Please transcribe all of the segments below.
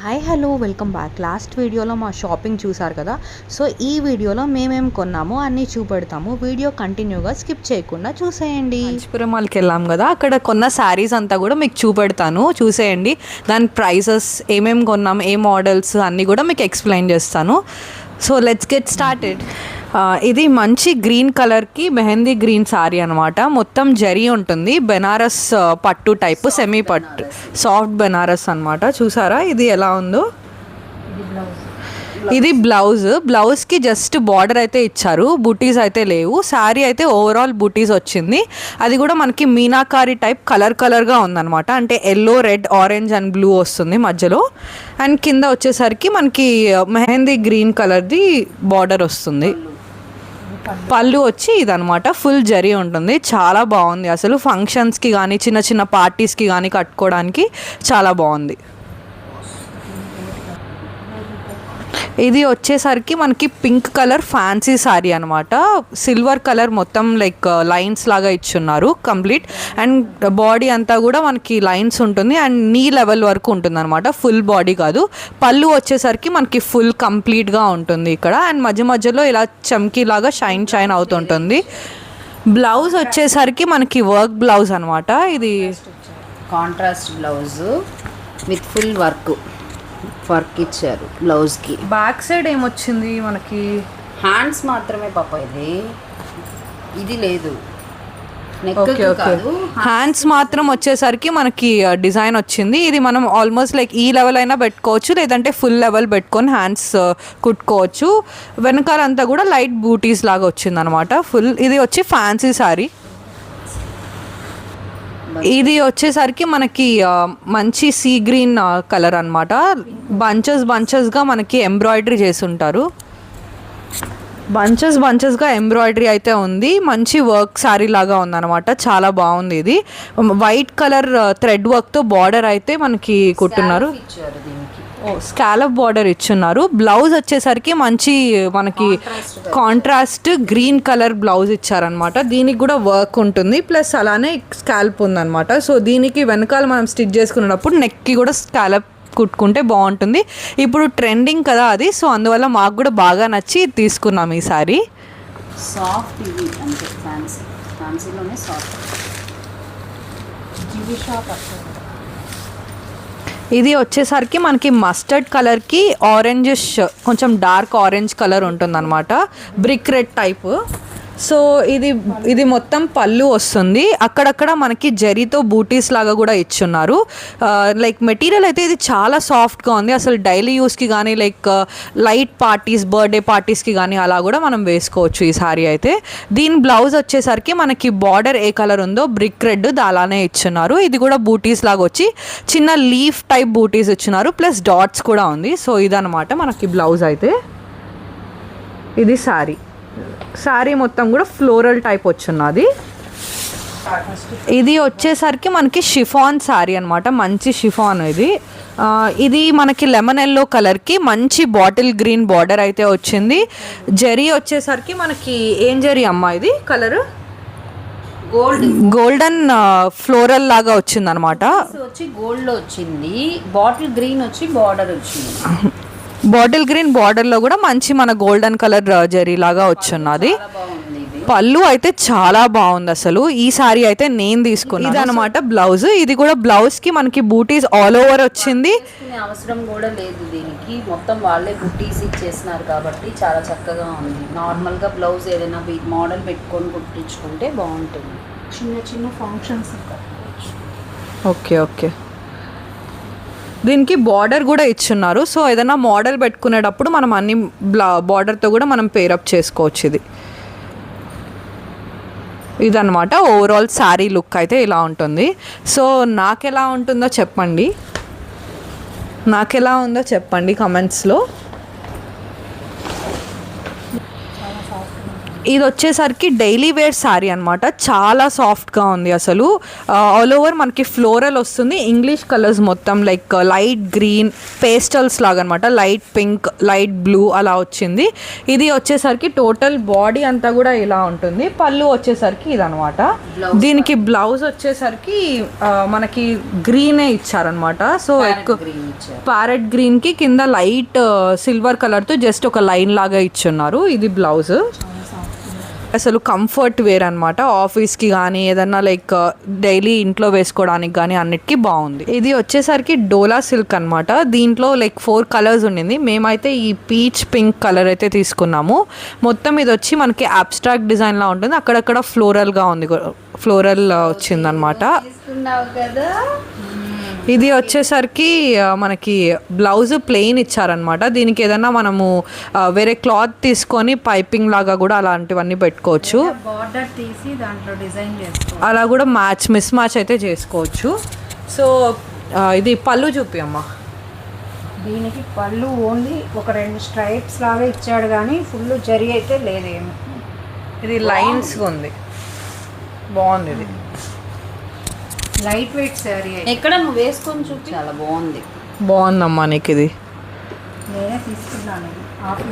Hi hello welcome back. Last వీడియోలో మా shopping చూసారు కదా. సో ఈ వీడియోలో మేమేం కొన్నామో అన్నీ చూపెడతాము. వీడియో కంటిన్యూగా స్కిప్ చేయకుండా చూసేయండి. కాంచీపురం మాల్కి వెళ్ళాం కదా, అక్కడ కొన్న శారీస్ అంతా కూడా మీకు చూపెడతాను, చూసేయండి. దాని ప్రైసెస్, ఏమేమి కొన్నాం, ఏ మోడల్స్ అన్నీ కూడా మీకు ఎక్స్ప్లెయిన్ చేస్తాను. So let's get started. ఇది మంచి గ్రీన్ కలర్కి మెహందీ గ్రీన్ శారీ అనమాట. మొత్తం జరీ ఉంటుంది, బెనారస్ పట్టు టైప్, సెమీ పట్టు, సాఫ్ట్ బెనారస్ అనమాట. చూసారా ఇది ఎలా ఉందో. ఇది బ్లౌజ్కి జస్ట్ బార్డర్ అయితే ఇచ్చారు, బూటీస్ అయితే లేవు. శారీ అయితే ఓవరాల్ బూటీస్ వచ్చింది. అది కూడా మనకి మీనాకారి టైప్ కలర్గా ఉందన్నమాట. అంటే yellow, red, orange and blue వస్తుంది మధ్యలో. అండ్ కింద వచ్చేసరికి మనకి మెహందీ గ్రీన్ కలర్ది బార్డర్ వస్తుంది. పళ్ళు వచ్చి ఇదనమాట, ఫుల్ జరీ ఉంటుంది. చాలా బాగుంది అసలు. ఫంక్షన్స్కి కానీ చిన్న చిన్న పార్టీస్కి కానీ కట్టుకోవడానికి చాలా బాగుంది. ఇది వచ్చేసరికి మనకి పింక్ కలర్ ఫ్యాన్సీ శారీ అనమాట. సిల్వర్ కలర్ మొత్తం లైక్ లైన్స్ లాగా ఇచ్చున్నారు కంప్లీట్. అండ్ బాడీ అంతా కూడా మనకి లైన్స్ ఉంటుంది అండ్ నీ లెవెల్ వరకు ఉంటుంది అనమాట, ఫుల్ బాడీ కాదు. పళ్ళు వచ్చేసరికి మనకి ఫుల్ కంప్లీట్గా ఉంటుంది ఇక్కడ. అండ్ మధ్యలో ఇలా చమ్కీ లాగా షైన్ అవుతుంటుంది. బ్లౌజ్ వచ్చేసరికి మనకి వర్క్ బ్లౌజ్ అనమాట. ఇది contrast blouse with full work ఇచ్చారు బ్లౌజ్కి. బ్యాక్ సైడ్ ఏమొచ్చింది మనకి, హ్యాండ్స్ మాత్రమే పాప. ఇది లేదు, హ్యాండ్స్ మాత్రం వచ్చేసరికి మనకి డిజైన్ వచ్చింది. ఇది మనం ఆల్మోస్ట్ లైక్ ఈ లెవెల్ అయినా పెట్టుకోవచ్చు, లేదంటే ఫుల్ లెవెల్ పెట్టుకొని హ్యాండ్స్ కుట్టుకోవచ్చు. వెనకాలంతా కూడా లైట్ బూటీస్ లాగా వచ్చింది అనమాట ఫుల్. ఇది వచ్చి ఫ్యాన్సీ శారీ. ఇది వచ్చేసరికి మనకి మంచి సీ గ్రీన్ కలర్ అనమాట. బంచెస్గా మనకి ఎంబ్రాయిడరీ చేసి ఉంటారు. బంచెస్గా ఎంబ్రాయిడరీ అయితే ఉంది. మంచి వర్క్ శారీ లాగా ఉందన్నమాట, చాలా బాగుంది. ఇది వైట్ కలర్ థ్రెడ్ వర్క్తో బార్డర్ అయితే మనకి కుట్టున్నారు. స్కాలప్ బార్డర్ ఇచ్చున్నారు. బ్లౌజ్ వచ్చేసరికి మంచి మనకి కాంట్రాస్ట్ గ్రీన్ కలర్ బ్లౌజ్ ఇచ్చారనమాట. దీనికి కూడా వర్క్ ఉంటుంది, ప్లస్ అలానే స్కాల్ప్ ఉందన్నమాట. సో దీనికి వెనకాల మనం స్టిచ్ చేసుకునేటప్పుడు నెక్కి కూడా స్కాలప్ కుట్టుకుంటే బాగుంటుంది. ఇప్పుడు ట్రెండింగ్ కదా అది, సో అందువల్ల మాకు కూడా బాగా నచ్చి తీసుకున్నాం ఈ సారీ. సాఫ్ట్ ఇది అంటే ఫ్యాన్సీలోనే సాఫ్ట్. ఇది వచ్చేసరికి మనకి మస్టర్డ్ కలర్కి ఆరెంజిష్, కొంచెం డార్క్ ఆరెంజ్ కలర్ ఉంటుందన్నమాట, బ్రిక్ రెడ్ టైప్. సో ఇది మొత్తం పళ్ళు వస్తుంది. అక్కడక్కడ మనకి జరీతో బూటీస్ లాగా కూడా ఇచ్చున్నారు. లైక్ మెటీరియల్ అయితే ఇది చాలా సాఫ్ట్గా ఉంది. అసలు డైలీ యూస్కి కానీ లైక్ లైట్ పార్టీస్, బర్త్డే పార్టీస్కి కానీ అలా కూడా మనం వేసుకోవచ్చు ఈ సారీ అయితే. దీని బ్లౌజ్ వచ్చేసరికి మనకి బార్డర్ ఏ కలర్ ఉందో బ్రిక్ రెడ్ అలానే ఇచ్చున్నారు. ఇది కూడా బూటీస్ లాగా వచ్చి చిన్న లీఫ్ టైప్ బూటీస్ ఇచ్చున్నారు, ప్లస్ డాట్స్ కూడా ఉంది. సో ఇదనమాట మనకి బ్లౌజ్ అయితే. ఇది శారీ మొత్తం కూడా ఫ్లోరల్ టైప్ వచ్చున్నది. ఇది వచ్చేసరికి మనకి షిఫాన్ శారీ అనమాట, మంచి షిఫాన్ ఇది మనకి లెమన్ ఎల్లో కలర్కి మంచి బాటిల్ గ్రీన్ బార్డర్ అయితే వచ్చింది. జరీ వచ్చేసరికి మనకి ఏం జరీ అమ్మా ఇది కలర్, గోల్డెన్ ఫ్లోరల్ లాగా వచ్చింది అనమాట. గోల్డ్ లో వచ్చింది, బాటిల్ గ్రీన్ వచ్చి బార్డర్ వచ్చింది. బాటిల్ గ్రీన్ బార్డర్లో కూడా మంచి మన గోల్డెన్ కలర్ జరీ లాగా వచ్చున్నది. పళ్ళు అయితే చాలా బాగుంది అసలు. ఈ సారీ అయితే నేను తీసుకున్నాను. ఇది అనమాట బ్లౌజ్. ఇది కూడా బ్లౌజ్కి మనకి బూటీస్ ఆల్ ఓవర్ వచ్చింది. అవసరం కూడా లేదు దీనికి, మొత్తం వాళ్ళే బూటీస్ ఇచ్చేసినారు కాబట్టి చాలా చక్కగా ఉంది. నార్మల్గా బ్లౌజ్ ఏదైనా మోడల్ పెట్టుకొని కుట్టించుకుంటే బాగుంటుంది, చిన్న ఫంక్షన్స్. ఓకే. దీనికి బార్డర్ కూడా ఇచ్చున్నారు. సో ఏదైనా మోడల్ పెట్టుకునేటప్పుడు మనం అన్ని బార్డర్తో కూడా మనం పేరప్ చేసుకోవచ్చు. ఇదనమాట ఓవరాల్ శారీ లుక్ అయితే ఇలా ఉంటుంది. సో నాకెలా ఉంటుందో చెప్పండి, నాకెలా ఉందో చెప్పండి కమెంట్స్లో. ఇది వచ్చేసరికి డైలీ వేర్ శారీ అనమాట. చాలా సాఫ్ట్గా ఉంది అసలు. ఆల్ ఓవర్ మనకి ఫ్లోరల్ వస్తుంది. ఇంగ్లీష్ కలర్స్ మొత్తం లైక్ లైట్ గ్రీన్ పేస్టల్స్ లాగా అనమాట. లైట్ పింక్, లైట్ బ్లూ అలా వచ్చింది. ఇది వచ్చేసరికి టోటల్ బాడీ అంతా కూడా ఇలా ఉంటుంది. పళ్ళు వచ్చేసరికి ఇదనమాట. దీనికి బ్లౌజ్ వచ్చేసరికి మనకి గ్రీనే ఇచ్చారనమాట. సో ప్యారెట్ గ్రీన్కి కింద లైట్ సిల్వర్ కలర్తో జస్ట్ ఒక లైన్ లాగా ఇచ్చున్నారు. ఇది బ్లౌజ్. అసలు కంఫర్ట్ వేర్ అనమాట. ఆఫీస్కి కానీ ఏదన్నా లైక్ డైలీ ఇంట్లో వేసుకోవడానికి కానీ అన్నిటికీ బాగుంది. ఇది వచ్చేసరికి డోలా సిల్క్ అనమాట. దీంట్లో లైక్ 4 కలర్స్ ఉండింది. మేమైతే ఈ పీచ్ పింక్ కలర్ అయితే తీసుకున్నాము. మొత్తం ఇది వచ్చి మనకి అబ్స్ట్రాక్ట్ డిజైన్లా ఉంటుంది. అక్కడక్కడ ఫ్లోరల్గా ఉంది, ఫ్లోరల్ వచ్చిందనమాట. ఇది వచ్చేసరికి మనకి బ్లౌజ్ ప్లెయిన్ ఇచ్చారనమాట. దీనికి ఏదైనా మనము వేరే క్లాత్ తీసుకొని పైపింగ్ లాగా కూడా అలాంటివన్నీ పెట్టుకోవచ్చు. బార్డర్ తీసి దాంట్లో డిజైన్ చేసుకోవచ్చు. అలా కూడా మిస్ మ్యాచ్ అయితే చేసుకోవచ్చు. సో ఇది పళ్ళు చూపి అమ్మా. దీనికి పళ్ళు ఓన్లీ ఒక 2 స్ట్రైప్స్ లాగా ఇచ్చాడు కానీ ఫుల్ జరీ అయితే లేదేమో. ఇది లైన్స్ ఉంది, బాగుంది. ఇది లైట్ వెయిట్ శారీ. ఎక్కడ నువ్వు వేసుకొని చూపి. చాలా బాగుందమ్మా నీకు. ఇది నేనే తీసుకున్నాను.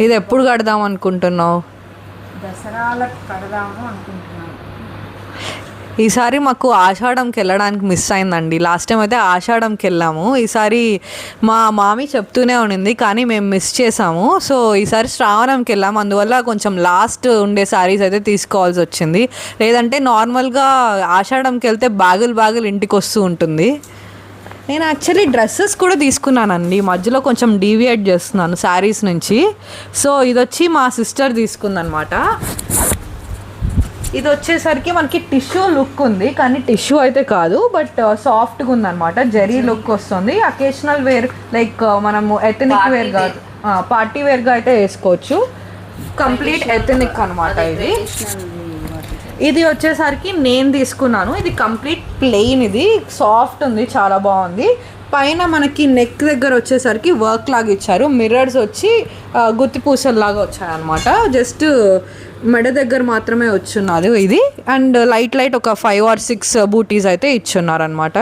ఇది ఎప్పుడు కడదాం అనుకుంటున్నావు? దసరాలకు కడదాము అనుకుంటున్నాను. ఈసారి మాకు ఆషాఢంకి వెళ్ళడానికి మిస్ అయిందండి. లాస్ట్ టైం అయితే ఆషాఢంకి వెళ్ళాము. ఈసారి మా మామీ చెప్తూనే ఉండింది కానీ మేము మిస్ చేసాము. సో ఈసారి శ్రావణంకి వెళ్ళాము. అందువల్ల కొంచెం లాస్ట్ ఉండే శారీస్ అయితే తీసుకోవాల్సి వచ్చింది. లేదంటే నార్మల్గా ఆషాఢంకి వెళ్తే బ్యాగులు ఇంటికి వస్తూ ఉంటుంది. నేను యాక్చువల్లీ డ్రెస్సెస్ కూడా తీసుకున్నానండి. మధ్యలో కొంచెం డీవియేట్ చేస్తున్నాను శారీస్ నుంచి. సో ఇది వచ్చి మా సిస్టర్ తీసుకుందనమాట. ఇది వచ్చేసరికి మనకి టిష్యూ లుక్ ఉంది కానీ టిష్యూ అయితే కాదు, బట్ సాఫ్ట్గా ఉందన్నమాట. జరీ లుక్ వస్తుంది. అకేషనల్ వేర్ లైక్ మనము ఎథనిక్ వేర్గా, పార్టీ వేర్గా అయితే వేసుకోవచ్చు. కంప్లీట్ ఎథనిక్ అనమాట. ఇది వచ్చేసరికి నేను తీసుకున్నాను. ఇది కంప్లీట్ ప్లెయిన్, ఇది సాఫ్ట్ ఉంది, చాలా బాగుంది. పైన మనకి నెక్ దగ్గర వచ్చేసరికి వర్క్ లాగా ఇచ్చారు. మిర్రర్స్ వచ్చి గుత్తి పూసల్లాగా వచ్చాయన్నమాట. జస్ట్ మెడ దగ్గర మాత్రమే వచ్చున్నది ఇది. అండ్ లైట్ ఒక 5 or 6 బూటీస్ అయితే ఇచ్చున్నారనమాట.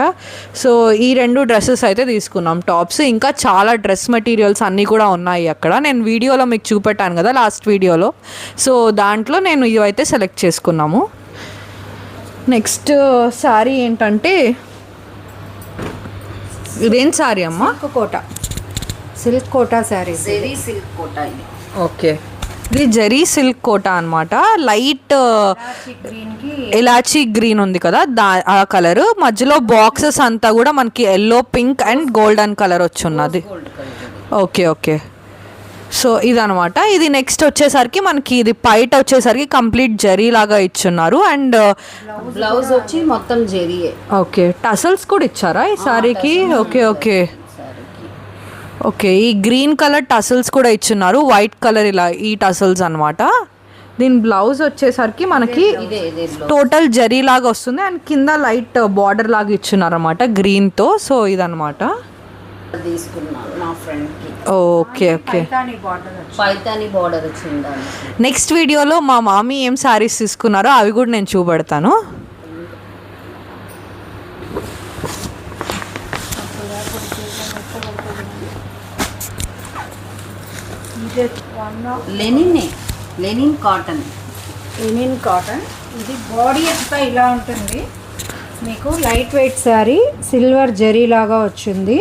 సో ఈ 2 డ్రెస్సెస్ అయితే తీసుకున్నాం, టాప్స్. ఇంకా చాలా డ్రెస్ మెటీరియల్స్ అన్నీ కూడా ఉన్నాయి అక్కడ. నేను వీడియోలో మీకు చూపెట్టాను కదా లాస్ట్ వీడియోలో. సో దాంట్లో నేను ఇవైతే సెలెక్ట్ చేసుకున్నాము. నెక్స్ట్ శారీ ఏంటంటే ఇదేం శారీ అమ్మా? సిల్క్ కోటా శారీ. సిల్క్ కోటా ఇది. ఓకే, ఇది జరీ సిల్క్ కోటా అనమాట. లైట్ ఇలాచీ గ్రీన్ ఉంది కదా, ఆ కలర్. మధ్యలో బాక్సెస్ అంతా కూడా మనకి yellow, pink and golden colour వచ్చి ఉన్నది. ఓకే. సో ఇదనమాట. ఇది నెక్స్ట్ వచ్చేసరికి మనకి ఇది పైట వచ్చేసరికి కంప్లీట్ జరీ లాగా ఇచ్చున్నారు. అండ్ బ్లౌజ్ వచ్చి మొత్తం జరీయే. ఓకే, టసల్స్ కూడా ఇచ్చారా ఈ సారీకి? ఓకే, ఈ గ్రీన్ కలర్ టసల్స్ కూడా ఇచ్చున్నారు. వైట్ కలర్ ఇలా ఈ టసల్స్ అనమాట. దీని బ్లౌజ్ వచ్చేసరికి మనకి టోటల్ జరీ లాగా వస్తుంది. అండ్ కింద లైట్ బార్డర్ లాగా ఇచ్చున్నారు అనమాట గ్రీన్తో. సో ఇదనమాట. ఓకే. పైతాని బార్డర్ వచ్చింది. నెక్స్ట్ వీడియోలో మా మామీ ఏం శారీస్ తీసుకున్నారో అవి కూడా నేను చూపెడతాను. Linen cotton. ఇది బాడీ అంతా ఇలా ఉంటుంది. మీకు light weight sari, silver zari లాగా వచ్చింది.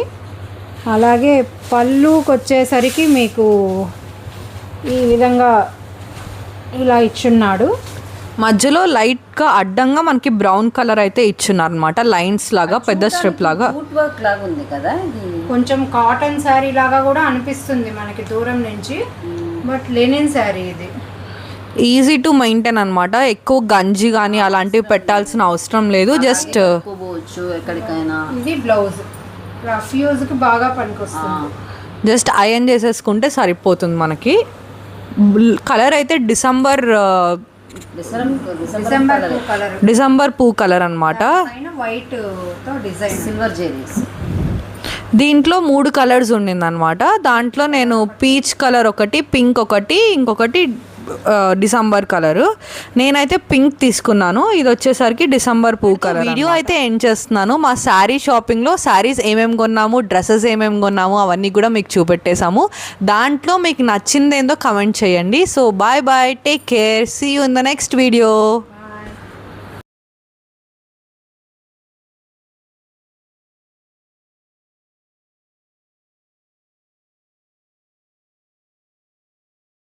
అలాగే పళ్ళుకి వచ్చేసరికి మీకు ఈ విధంగా ఇలా ఇచ్చున్నాడు. మధ్యలో లైట్గా అడ్డంగా మనకి బ్రౌన్ కలర్ అయితే ఇచ్చున్నారు అనమాట. లైన్స్ లాగా, పెద్ద స్ట్రిప్ లాగా. వర్క్ లాగా ఉంది కదా. కొంచెం కాటన్ శారీ లాగా కూడా అనిపిస్తుంది మనకి దూరం నుంచి. బట్ లెనిన్ శారీ ఇది. ఈజీ టు మెయింటైన్ అనమాట. ఎక్కువ గంజి కానీ అలాంటివి పెట్టాల్సిన అవసరం లేదు. జస్ట్ ఎక్కడికైనా. ఇది బ్లౌజ్ రఫ్ యూజ్కి బాగా పనికొస్తుంది. జస్ట్ ఐరన్ చేసేసుకుంటే సరిపోతుంది మనకి. కలర్ అయితే డిసెంబర్ పూ కలర్ అనమాట. వైట్ తో డిజైన్, సిల్వర్ జెరీస్. దీంట్లో 3 కలర్స్ ఉండింది అనమాట. దాంట్లో నేను పీచ్ కలర్ ఒకటి, పింక్ ఒకటి, ఇంకొకటి డిసెంబర్ కలరు. నేనైతే పింక్ తీసుకున్నాను. ఇది వచ్చేసరికి డిసెంబర్ పువ్వు కలర్. వీడియో అయితే ఎండ్ చేస్తున్నాను. మా శారీ షాపింగ్లో శారీస్ ఏమేమి కొన్నాము, డ్రెస్సెస్ ఏమేమి కొన్నాము అవన్నీ కూడా మీకు చూపెట్టేశాము. దాంట్లో మీకు నచ్చిందేందో కమెంట్ చేయండి. So bye bye, take care, see you in the next video.